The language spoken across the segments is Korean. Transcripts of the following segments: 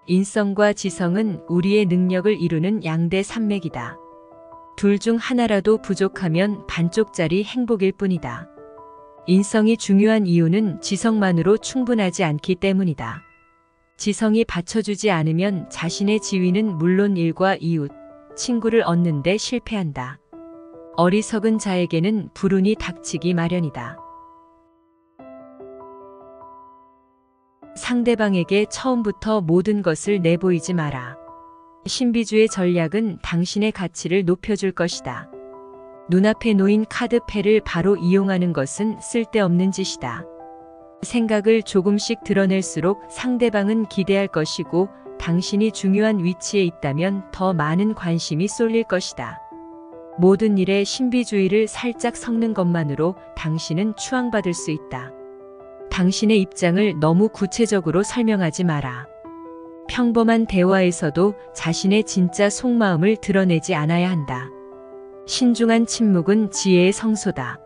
인성과 지성은 우리의 능력을 이루는 양대 산맥이다. 둘 중 하나라도 부족하면 반쪽짜리 행복일 뿐이다. 인성이 중요한 이유는 지성만으로 충분하지 않기 때문이다. 지성이 받쳐주지 않으면 자신의 지위는 물론 일과 이웃, 친구를 얻는 데 실패한다. 어리석은 자에게는 불운이 닥치기 마련이다. 상대방에게 처음부터 모든 것을 내보이지 마라. 신비주의 전략은 당신의 가치를 높여줄 것이다. 눈앞에 놓인 카드패를 바로 이용하는 것은 쓸데없는 짓이다. 생각을 조금씩 드러낼수록 상대방은 기대할 것이고 당신이 중요한 위치에 있다면 더 많은 관심이 쏠릴 것이다. 모든 일에 신비주의를 살짝 섞는 것만으로 당신은 추앙받을 수 있다. 당신의 입장을 너무 구체적으로 설명하지 마라. 평범한 대화에서도 자신의 진짜 속마음을 드러내지 않아야 한다. 신중한 침묵은 지혜의 성소다.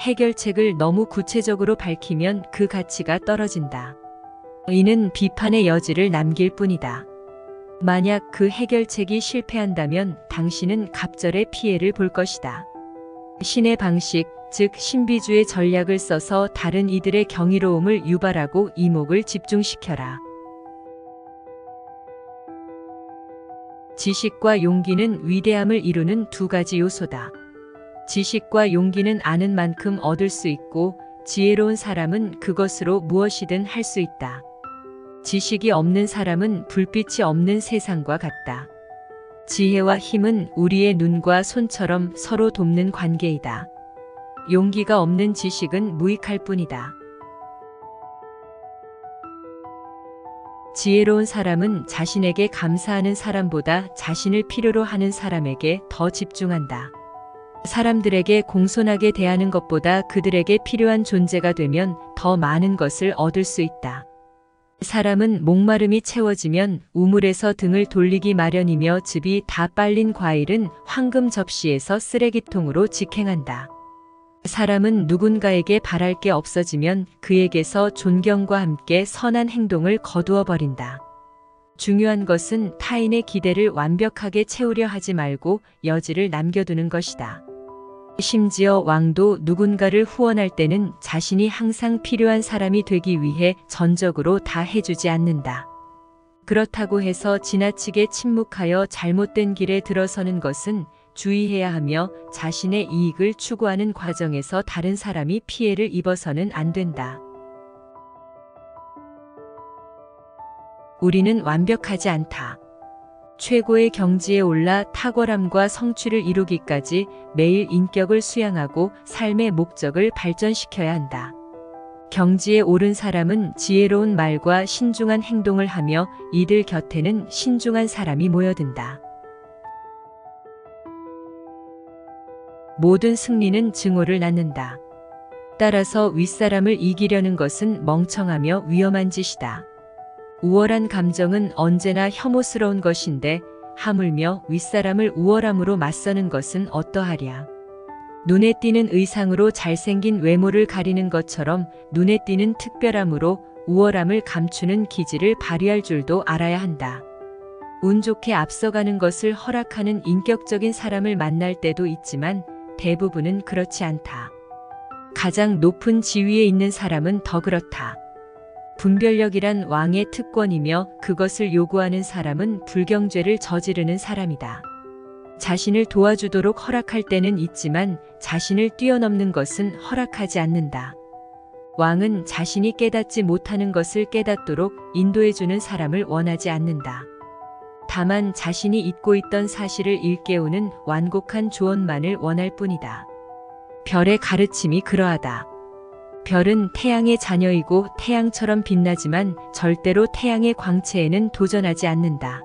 해결책을 너무 구체적으로 밝히면 그 가치가 떨어진다. 이는 비판의 여지를 남길 뿐이다. 만약 그 해결책이 실패한다면 당신은 갑절의 피해를 볼 것이다. 신의 방식, 즉 신비주의 전략을 써서 다른 이들의 경이로움을 유발하고 이목을 집중시켜라. 지식과 용기는 위대함을 이루는 두 가지 요소다. 지식과 용기는 아는 만큼 얻을 수 있고 지혜로운 사람은 그것으로 무엇이든 할 수 있다. 지식이 없는 사람은 불빛이 없는 세상과 같다. 지혜와 힘은 우리의 눈과 손처럼 서로 돕는 관계이다. 용기가 없는 지식은 무익할 뿐이다. 지혜로운 사람은 자신에게 감사하는 사람보다 자신을 필요로 하는 사람에게 더 집중한다. 사람들에게 공손하게 대하는 것보다 그들에게 필요한 존재가 되면 더 많은 것을 얻을 수 있다. 사람은 목마름이 채워지면 우물에서 등을 돌리기 마련이며 즙이 다 빨린 과일은 황금 접시에서 쓰레기통으로 직행한다. 사람은 누군가에게 바랄 게 없어지면 그에게서 존경과 함께 선한 행동을 거두어 버린다. 중요한 것은 타인의 기대를 완벽하게 채우려 하지 말고 여지를 남겨두는 것이다. 심지어 왕도 누군가를 후원할 때는 자신이 항상 필요한 사람이 되기 위해 전적으로 다 해주지 않는다. 그렇다고 해서 지나치게 침묵하여 잘못된 길에 들어서는 것은 주의해야 하며 자신의 이익을 추구하는 과정에서 다른 사람이 피해를 입어서는 안 된다. 우리는 완벽하지 않다. 최고의 경지에 올라 탁월함과 성취를 이루기까지 매일 인격을 수양하고 삶의 목적을 발전시켜야 한다. 경지에 오른 사람은 지혜로운 말과 신중한 행동을 하며 이들 곁에는 신중한 사람이 모여든다. 모든 승리는 증오를 낳는다. 따라서 윗사람을 이기려는 것은 멍청하며 위험한 짓이다. 우월한 감정은 언제나 혐오스러운 것인데 하물며 윗사람을 우월함으로 맞서는 것은 어떠하랴. 눈에 띄는 의상으로 잘생긴 외모를 가리는 것처럼 눈에 띄는 특별함으로 우월함을 감추는 기질을 발휘할 줄도 알아야 한다. 운 좋게 앞서가는 것을 허락하는 인격적인 사람을 만날 때도 있지만 대부분은 그렇지 않다. 가장 높은 지위에 있는 사람은 더 그렇다. 분별력이란 왕의 특권이며 그것을 요구하는 사람은 불경죄를 저지르는 사람이다. 자신을 도와주도록 허락할 때는 있지만 자신을 뛰어넘는 것은 허락하지 않는다. 왕은 자신이 깨닫지 못하는 것을 깨닫도록 인도해주는 사람을 원하지 않는다. 다만 자신이 잊고 있던 사실을 일깨우는 완곡한 조언만을 원할 뿐이다. 별의 가르침이 그러하다. 별은 태양의 자녀이고 태양처럼 빛나지만 절대로 태양의 광채에는 도전하지 않는다.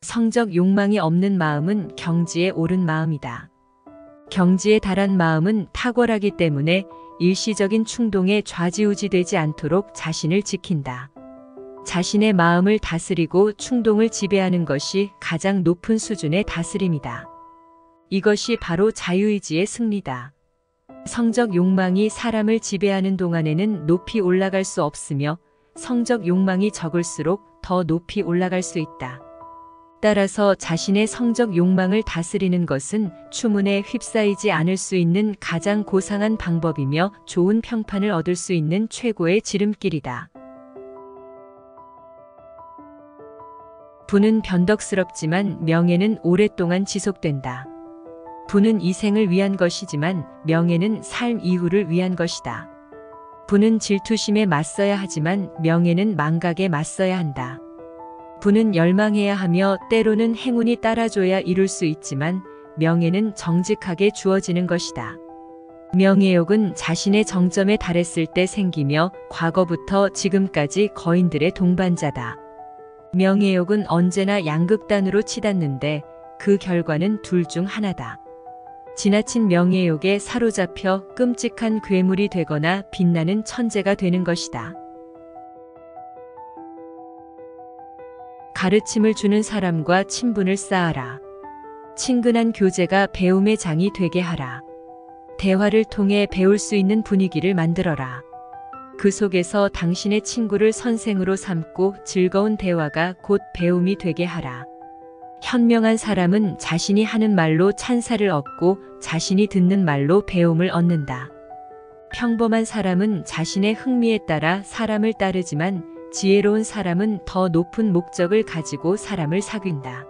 성적 욕망이 없는 마음은 경지에 오른 마음이다. 경지에 달한 마음은 탁월하기 때문에 일시적인 충동에 좌지우지되지 않도록 자신을 지킨다. 자신의 마음을 다스리고 충동을 지배하는 것이 가장 높은 수준의 다스림이다. 이것이 바로 자유의지의 승리다. 성적 욕망이 사람을 지배하는 동안에는 높이 올라갈 수 없으며 성적 욕망이 적을수록 더 높이 올라갈 수 있다. 따라서 자신의 성적 욕망을 다스리는 것은 추문에 휩싸이지 않을 수 있는 가장 고상한 방법이며 좋은 평판을 얻을 수 있는 최고의 지름길이다. 부는 변덕스럽지만 명예는 오랫동안 지속된다. 부는 이 생을 위한 것이지만 명예는 삶 이후를 위한 것이다. 부는 질투심에 맞서야 하지만 명예는 망각에 맞서야 한다. 부는 열망해야 하며 때로는 행운이 따라줘야 이룰 수 있지만 명예는 정직하게 주어지는 것이다. 명예욕은 자신의 정점에 달했을 때 생기며 과거부터 지금까지 거인들의 동반자다. 명예욕은 언제나 양극단으로 치닫는데 그 결과는 둘 중 하나다. 지나친 명예욕에 사로잡혀 끔찍한 괴물이 되거나 빛나는 천재가 되는 것이다. 가르침을 주는 사람과 친분을 쌓아라. 친근한 교제가 배움의 장이 되게 하라. 대화를 통해 배울 수 있는 분위기를 만들어라. 그 속에서 당신의 친구를 선생으로 삼고 즐거운 대화가 곧 배움이 되게 하라. 현명한 사람은 자신이 하는 말로 찬사를 얻고 자신이 듣는 말로 배움을 얻는다. 평범한 사람은 자신의 흥미에 따라 사람을 따르지만 지혜로운 사람은 더 높은 목적을 가지고 사람을 사귄다.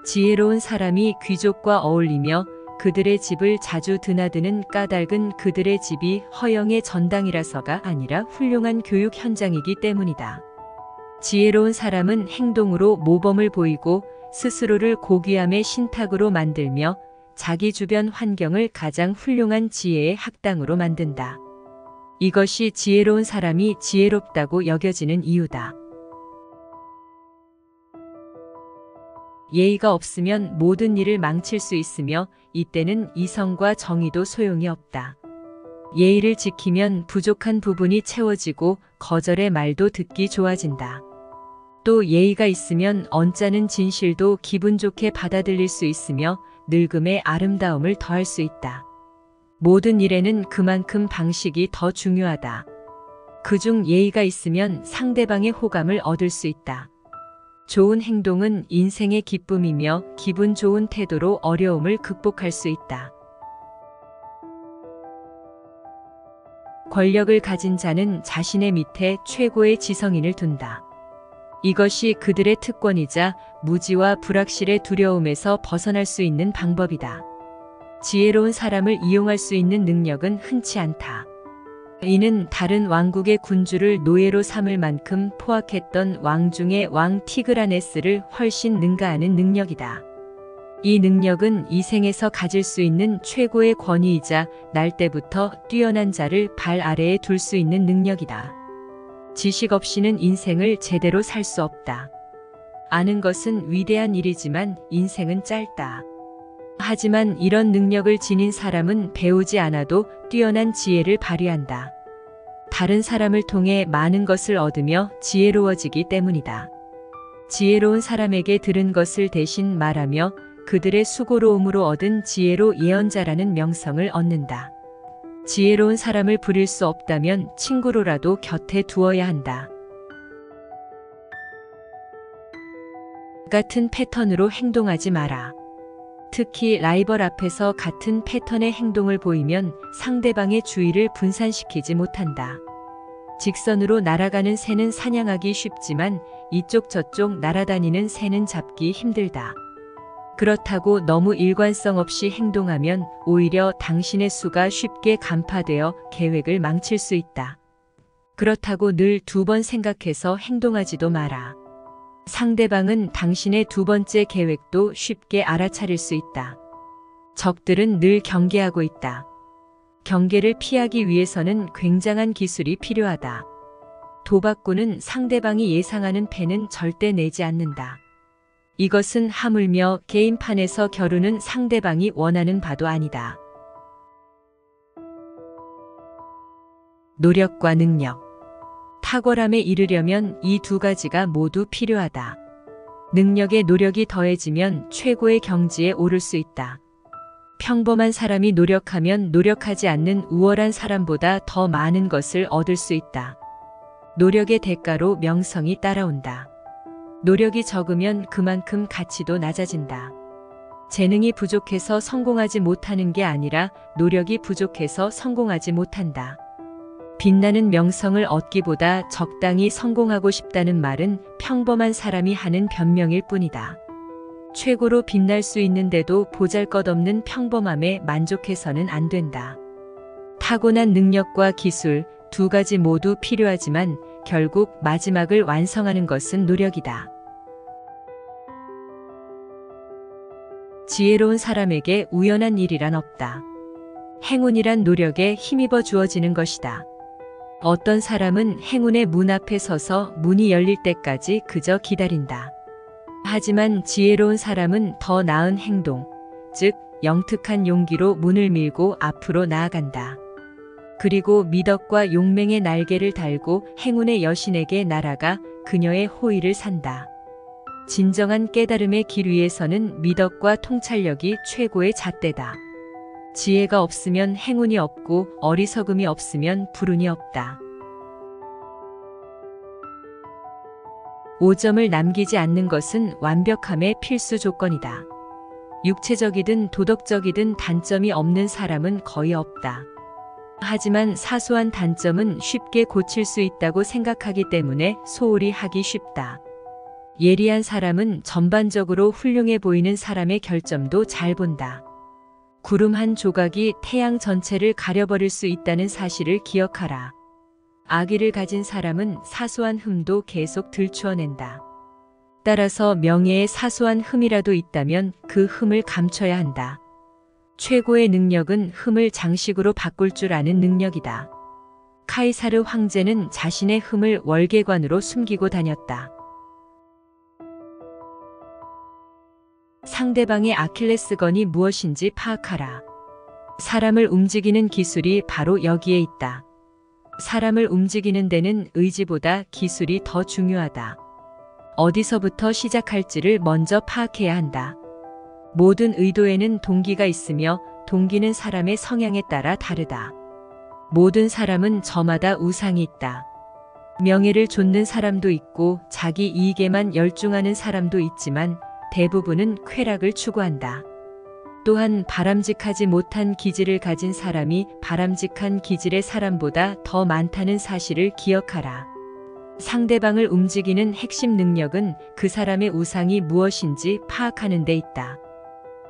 지혜로운 사람이 귀족과 어울리며 그들의 집을 자주 드나드는 까닭은 그들의 집이 허영의 전당이라서가 아니라 훌륭한 교육 현장이기 때문이다. 지혜로운 사람은 행동으로 모범을 보이고 스스로를 고귀함의 신탁으로 만들며 자기 주변 환경을 가장 훌륭한 지혜의 학당으로 만든다. 이것이 지혜로운 사람이 지혜롭다고 여겨지는 이유다. 예의가 없으면 모든 일을 망칠 수 있으며 이때는 이성과 정의도 소용이 없다. 예의를 지키면 부족한 부분이 채워지고 거절의 말도 듣기 좋아진다. 또 예의가 있으면 언짢은 진실도 기분 좋게 받아들일 수 있으며 늙음의 아름다움을 더할 수 있다. 모든 일에는 그만큼 방식이 더 중요하다. 그중 예의가 있으면 상대방의 호감을 얻을 수 있다. 좋은 행동은 인생의 기쁨이며 기분 좋은 태도로 어려움을 극복할 수 있다. 권력을 가진 자는 자신의 밑에 최고의 지성인을 둔다. 이것이 그들의 특권이자 무지와 불확실의 두려움에서 벗어날 수 있는 방법이다. 지혜로운 사람을 이용할 수 있는 능력은 흔치 않다. 이는 다른 왕국의 군주를 노예로 삼을 만큼 포악했던 왕 중의 왕 티그라네스를 훨씬 능가하는 능력이다. 이 능력은 이 생에서 가질 수 있는 최고의 권위이자 날 때부터 뛰어난 자를 발 아래에 둘 수 있는 능력이다. 지식 없이는 인생을 제대로 살 수 없다. 아는 것은 위대한 일이지만 인생은 짧다. 하지만 이런 능력을 지닌 사람은 배우지 않아도 뛰어난 지혜를 발휘한다. 다른 사람을 통해 많은 것을 얻으며 지혜로워지기 때문이다. 지혜로운 사람에게 들은 것을 대신 말하며 그들의 수고로움으로 얻은 지혜로 예언자라는 명성을 얻는다. 지혜로운 사람을 부릴 수 없다면 친구로라도 곁에 두어야 한다. 같은 패턴으로 행동하지 마라. 특히 라이벌 앞에서 같은 패턴의 행동을 보이면 상대방의 주의를 분산시키지 못한다. 직선으로 날아가는 새는 사냥하기 쉽지만 이쪽 저쪽 날아다니는 새는 잡기 힘들다. 그렇다고 너무 일관성 없이 행동하면 오히려 당신의 수가 쉽게 간파되어 계획을 망칠 수 있다. 그렇다고 늘 2번 생각해서 행동하지도 마라. 상대방은 당신의 2번째 계획도 쉽게 알아차릴 수 있다. 적들은 늘 경계하고 있다. 경계를 피하기 위해서는 굉장한 기술이 필요하다. 도박꾼은 상대방이 예상하는 패는 절대 내지 않는다. 이것은 하물며 게임판에서 겨루는 상대방이 원하는 바도 아니다. 노력과 능력. 탁월함에 이르려면 이 2가지가 모두 필요하다. 능력에 노력이 더해지면 최고의 경지에 오를 수 있다. 평범한 사람이 노력하면 노력하지 않는 우월한 사람보다 더 많은 것을 얻을 수 있다. 노력의 대가로 명성이 따라온다. 노력이 적으면 그만큼 가치도 낮아진다. 재능이 부족해서 성공하지 못하는 게 아니라 노력이 부족해서 성공하지 못한다. 빛나는 명성을 얻기보다 적당히 성공하고 싶다는 말은 평범한 사람이 하는 변명일 뿐이다. 최고로 빛날 수 있는데도 보잘것없는 평범함에 만족해서는 안 된다. 타고난 능력과 기술 두 가지 모두 필요하지만 결국 마지막을 완성하는 것은 노력이다. 지혜로운 사람에게 우연한 일이란 없다. 행운이란 노력에 힘입어 주어지는 것이다. 어떤 사람은 행운의 문 앞에 서서 문이 열릴 때까지 그저 기다린다. 하지만 지혜로운 사람은 더 나은 행동, 즉 영특한 용기로 문을 밀고 앞으로 나아간다. 그리고 미덕과 용맹의 날개를 달고 행운의 여신에게 날아가 그녀의 호의를 산다. 진정한 깨달음의 길 위에서는 미덕과 통찰력이 최고의 잣대다. 지혜가 없으면 행운이 없고 어리석음이 없으면 불운이 없다. 5점을 남기지 않는 것은 완벽함의 필수 조건이다. 육체적이든 도덕적이든 단점이 없는 사람은 거의 없다. 하지만 사소한 단점은 쉽게 고칠 수 있다고 생각하기 때문에 소홀히 하기 쉽다. 예리한 사람은 전반적으로 훌륭해 보이는 사람의 결점도 잘 본다. 구름 한 조각이 태양 전체를 가려버릴 수 있다는 사실을 기억하라. 악의를 가진 사람은 사소한 흠도 계속 들추어낸다. 따라서 명예에 사소한 흠이라도 있다면 그 흠을 감춰야 한다. 최고의 능력은 흠을 장식으로 바꿀 줄 아는 능력이다. 카이사르 황제는 자신의 흠을 월계관으로 숨기고 다녔다. 상대방의 아킬레스건이 무엇인지 파악하라. 사람을 움직이는 기술이 바로 여기에 있다. 사람을 움직이는 데는 의지보다 기술이 더 중요하다. 어디서부터 시작할지를 먼저 파악해야 한다. 모든 의도에는 동기가 있으며 동기는 사람의 성향에 따라 다르다. 모든 사람은 저마다 우상이 있다. 명예를 좇는 사람도 있고 자기 이익에만 열중하는 사람도 있지만 대부분은 쾌락을 추구한다. 또한 바람직하지 못한 기질을 가진 사람이 바람직한 기질의 사람보다 더 많다는 사실을 기억하라. 상대방을 움직이는 핵심 능력은 그 사람의 우상이 무엇인지 파악하는 데 있다.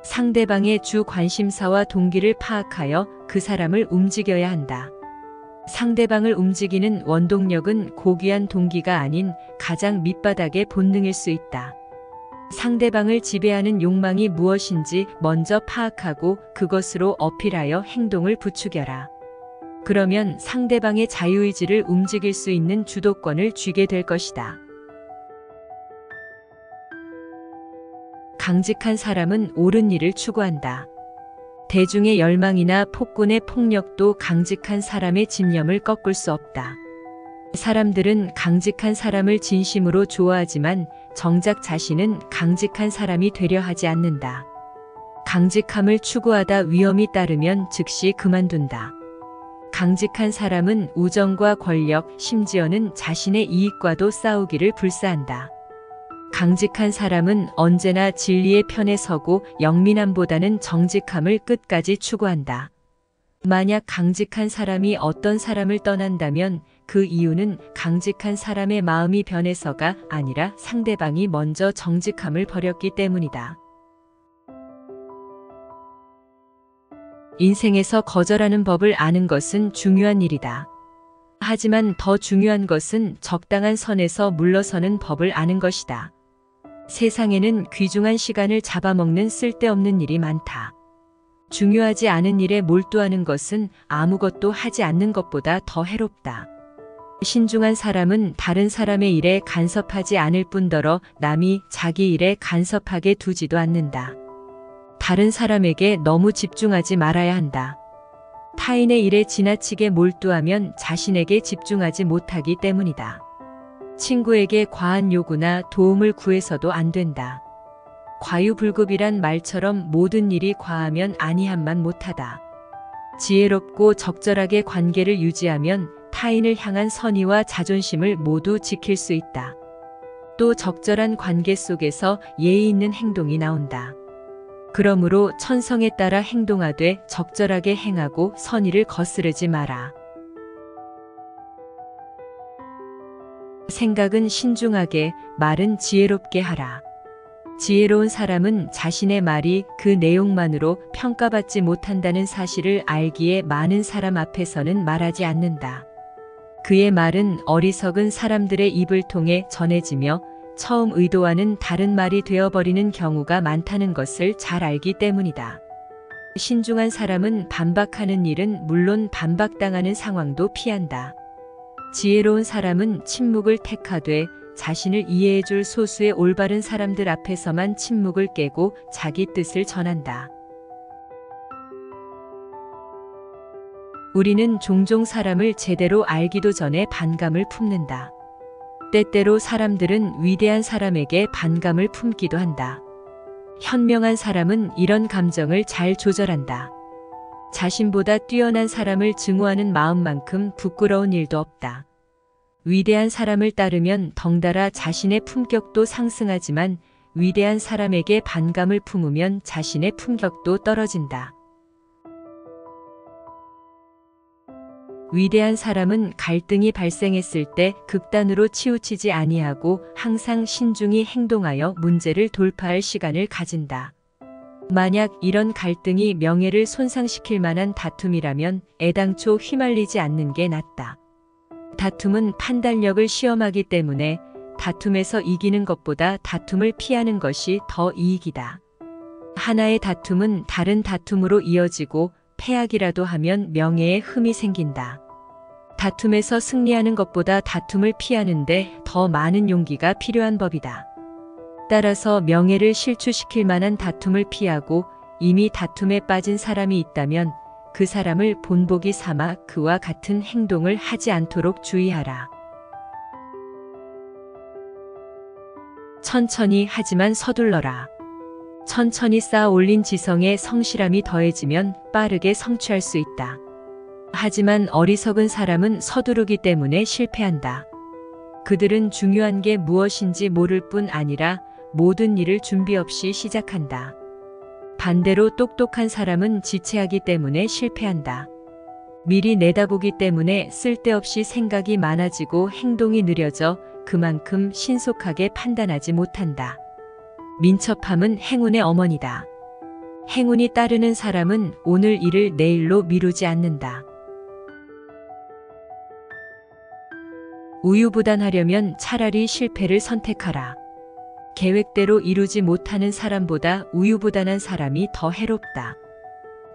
상대방의 주 관심사와 동기를 파악하여 그 사람을 움직여야 한다. 상대방을 움직이는 원동력은 고귀한 동기가 아닌 가장 밑바닥의 본능일 수 있다. 상대방을 지배하는 욕망이 무엇인지 먼저 파악하고 그것으로 어필하여 행동을 부추겨라. 그러면 상대방의 자유의지를 움직일 수 있는 주도권을 쥐게 될 것이다. 강직한 사람은 옳은 일을 추구한다. 대중의 열망이나 폭군의 폭력도 강직한 사람의 집념을 꺾을 수 없다. 사람들은 강직한 사람을 진심으로 좋아하지만 정작 자신은 강직한 사람이 되려 하지 않는다. 강직함을 추구하다 위험이 따르면 즉시 그만둔다. 강직한 사람은 우정과 권력, 심지어는 자신의 이익과도 싸우기를 불사한다. 강직한 사람은 언제나 진리의 편에 서고 영민함보다는 정직함을 끝까지 추구한다. 만약 강직한 사람이 어떤 사람을 떠난다면 그 이유는 강직한 사람의 마음이 변해서가 아니라 상대방이 먼저 정직함을 버렸기 때문이다. 인생에서 거절하는 법을 아는 것은 중요한 일이다. 하지만 더 중요한 것은 적당한 선에서 물러서는 법을 아는 것이다. 세상에는 귀중한 시간을 잡아먹는 쓸데없는 일이 많다. 중요하지 않은 일에 몰두하는 것은 아무것도 하지 않는 것보다 더 해롭다. 신중한 사람은 다른 사람의 일에 간섭하지 않을 뿐더러 남이 자기 일에 간섭하게 두지도 않는다. 다른 사람에게 너무 집중하지 말아야 한다. 타인의 일에 지나치게 몰두하면 자신에게 집중하지 못하기 때문이다. 친구에게 과한 요구나 도움을 구해서도 안 된다. 과유불급이란 말처럼 모든 일이 과하면 아니함만 못하다. 지혜롭고 적절하게 관계를 유지하면 타인을 향한 선의와 자존심을 모두 지킬 수 있다. 또 적절한 관계 속에서 예의 있는 행동이 나온다. 그러므로 천성에 따라 행동하되 적절하게 행하고 선의를 거스르지 마라. 생각은 신중하게, 말은 지혜롭게 하라. 지혜로운 사람은 자신의 말이 그 내용만으로 평가받지 못한다는 사실을 알기에 많은 사람 앞에서는 말하지 않는다. 그의 말은 어리석은 사람들의 입을 통해 전해지며 처음 의도와는 다른 말이 되어버리는 경우가 많다는 것을 잘 알기 때문이다. 신중한 사람은 반박하는 일은 물론 반박당하는 상황도 피한다. 지혜로운 사람은 침묵을 택하되 자신을 이해해줄 소수의 올바른 사람들 앞에서만 침묵을 깨고 자기 뜻을 전한다. 우리는 종종 사람을 제대로 알기도 전에 반감을 품는다. 때때로 사람들은 위대한 사람에게 반감을 품기도 한다. 현명한 사람은 이런 감정을 잘 조절한다. 자신보다 뛰어난 사람을 증오하는 마음만큼 부끄러운 일도 없다. 위대한 사람을 따르면 덩달아 자신의 품격도 상승하지만 위대한 사람에게 반감을 품으면 자신의 품격도 떨어진다. 위대한 사람은 갈등이 발생했을 때 극단으로 치우치지 아니하고 항상 신중히 행동하여 문제를 돌파할 시간을 가진다. 만약 이런 갈등이 명예를 손상시킬 만한 다툼이라면 애당초 휘말리지 않는 게 낫다. 다툼은 판단력을 시험하기 때문에 다툼에서 이기는 것보다 다툼을 피하는 것이 더 이익이다. 하나의 다툼은 다른 다툼으로 이어지고 패악이라도 하면 명예에 흠이 생긴다. 다툼에서 승리하는 것보다 다툼을 피하는데 더 많은 용기가 필요한 법이다. 따라서 명예를 실추시킬 만한 다툼을 피하고 이미 다툼에 빠진 사람이 있다면 그 사람을 본보기 삼아 그와 같은 행동을 하지 않도록 주의하라. 천천히 하지만 서둘러라. 천천히 쌓아 올린 지성에 성실함이 더해지면 빠르게 성취할 수 있다. 하지만 어리석은 사람은 서두르기 때문에 실패한다. 그들은 중요한 게 무엇인지 모를 뿐 아니라 모든 일을 준비 없이 시작한다. 반대로 똑똑한 사람은 지체하기 때문에 실패한다. 미리 내다보기 때문에 쓸데없이 생각이 많아지고 행동이 느려져 그만큼 신속하게 판단하지 못한다. 민첩함은 행운의 어머니다. 행운이 따르는 사람은 오늘 일을 내일로 미루지 않는다. 우유부단하려면 차라리 실패를 선택하라. 계획대로 이루지 못하는 사람보다 우유부단한 사람이 더 해롭다.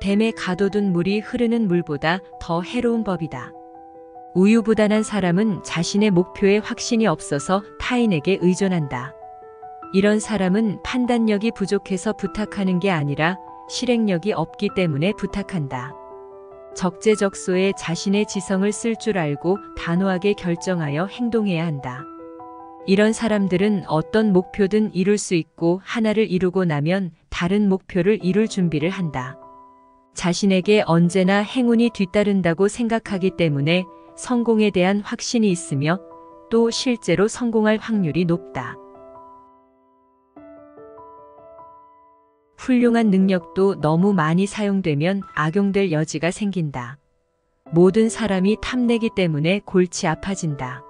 댐에 가둬둔 물이 흐르는 물보다 더 해로운 법이다. 우유부단한 사람은 자신의 목표에 확신이 없어서 타인에게 의존한다. 이런 사람은 판단력이 부족해서 부탁하는 게 아니라 실행력이 없기 때문에 부탁한다. 적재적소에 자신의 지성을 쓸 줄 알고 단호하게 결정하여 행동해야 한다. 이런 사람들은 어떤 목표든 이룰 수 있고 하나를 이루고 나면 다른 목표를 이룰 준비를 한다. 자신에게 언제나 행운이 뒤따른다고 생각하기 때문에 성공에 대한 확신이 있으며 또 실제로 성공할 확률이 높다. 훌륭한 능력도 너무 많이 사용되면 악용될 여지가 생긴다. 모든 사람이 탐내기 때문에 골치 아파진다.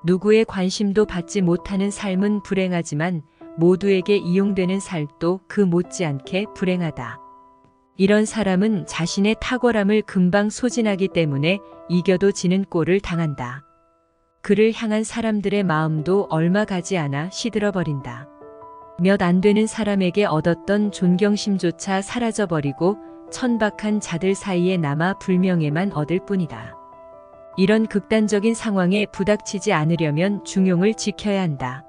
누구의 관심도 받지 못하는 삶은 불행하지만 모두에게 이용되는 삶도 그 못지않게 불행하다. 이런 사람은 자신의 탁월함을 금방 소진하기 때문에 이겨도 지는 꼴을 당한다. 그를 향한 사람들의 마음도 얼마 가지 않아 시들어버린다. 몇 안 되는 사람에게 얻었던 존경심조차 사라져버리고 천박한 자들 사이에 남아 불명예만 얻을 뿐이다. 이런 극단적인 상황에 부닥치지 않으려면 중용을 지켜야 한다.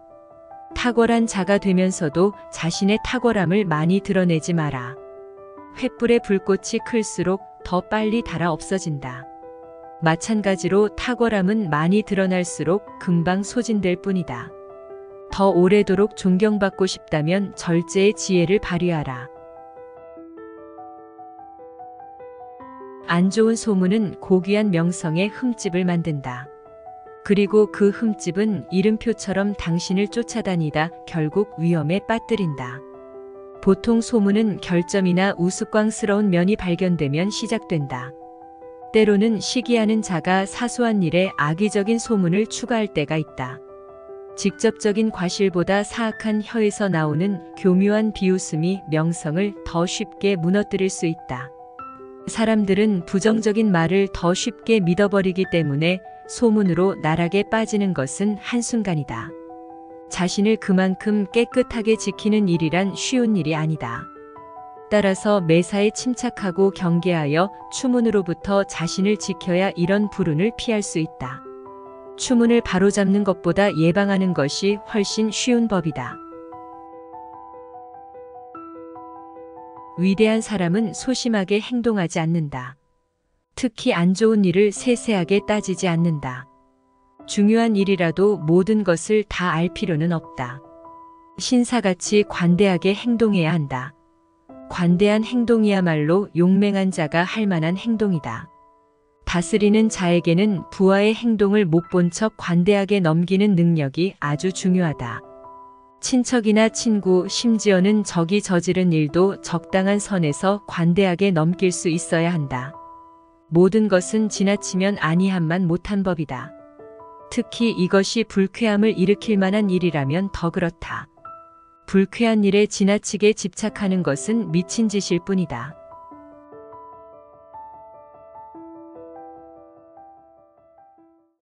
탁월한 자가 되면서도 자신의 탁월함을 많이 드러내지 마라. 횃불의 불꽃이 클수록 더 빨리 달아 없어진다. 마찬가지로 탁월함은 많이 드러날수록 금방 소진될 뿐이다. 더 오래도록 존경받고 싶다면 절제의 지혜를 발휘하라. 안 좋은 소문은 고귀한 명성에 흠집을 만든다. 그리고 그 흠집은 이름표처럼 당신을 쫓아다니다 결국 위험에 빠뜨린다. 보통 소문은 결점이나 우스꽝스러운 면이 발견되면 시작된다. 때로는 시기하는 자가 사소한 일에 악의적인 소문을 추가할 때가 있다. 직접적인 과실보다 사악한 혀에서 나오는 교묘한 비웃음이 명성을 더 쉽게 무너뜨릴 수 있다. 사람들은 부정적인 말을 더 쉽게 믿어버리기 때문에 소문으로 나락에 빠지는 것은 한순간이다. 자신을 그만큼 깨끗하게 지키는 일이란 쉬운 일이 아니다. 따라서 매사에 침착하고 경계하여 추문으로부터 자신을 지켜야 이런 불운을 피할 수 있다. 추문을 바로잡는 것보다 예방하는 것이 훨씬 쉬운 법이다. 위대한 사람은 소심하게 행동하지 않는다. 특히 안 좋은 일을 세세하게 따지지 않는다. 중요한 일이라도 모든 것을 다 알 필요는 없다. 신사같이 관대하게 행동해야 한다. 관대한 행동이야말로 용맹한 자가 할 만한 행동이다. 다스리는 자에게는 부하의 행동을 못 본 척 관대하게 넘기는 능력이 아주 중요하다. 친척이나 친구, 심지어는 적이 저지른 일도 적당한 선에서 관대하게 넘길 수 있어야 한다. 모든 것은 지나치면 아니함만 못한 법이다. 특히 이것이 불쾌함을 일으킬 만한 일이라면 더 그렇다. 불쾌한 일에 지나치게 집착하는 것은 미친 짓일 뿐이다.